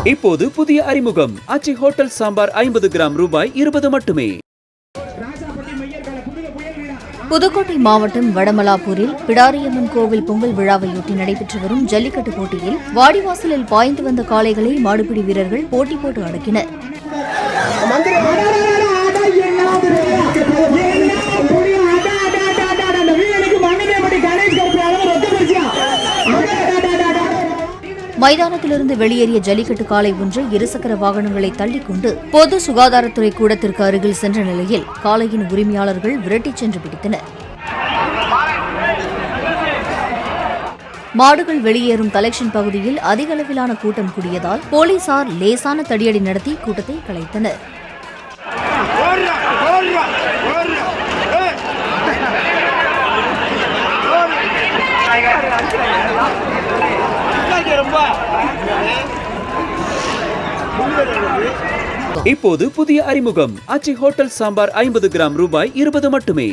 இப்போது புதிய அறிமுகம் ஆச்சி ஹோட்டல் சாம்பார் 50 கிராம் ரூபாய் 20 மட்டுமே. புதுக்கோட்டை மாவட்டம் வடமலாப்பூரில் பிடாரியம்மன் கோவில் பொங்கல் விழாவையொட்டி நடைபெற்று வரும் ஜல்லிக்கட்டு போட்டியில் வாடிவாசலில் பாய்ந்து வந்த காளைகளை மாடுபிடி வீரர்கள் போட்டி போட்டு அடக்கினர். மைதானத்திலிருந்து வெளியேறிய ஜல்லிக்கட்டு காளை ஒன்று இருசக்கர வாகனங்களை தள்ளிக்கொண்டு பொது சுகாதாரத்துறை கூடத்திற்கு அருகில் சென்ற நிலையில் காளையின் உரிமையாளர்கள் விரட்டிச் சென்று பிடித்தனர். மாடுகள் வெளியேறும் கலெக்ஷன் பகுதியில் அதிக அளவிலான கூட்டம் கூடியதால் போலீசார் லேசான தடியடி நடத்தி கூட்டத்தை கலைத்தனர். இப்போது புதிய அறிமுகம் ஆச்சி ஹோட்டல் சாம்பார் 50 கிராம் ரூபாய் 20 மட்டுமே.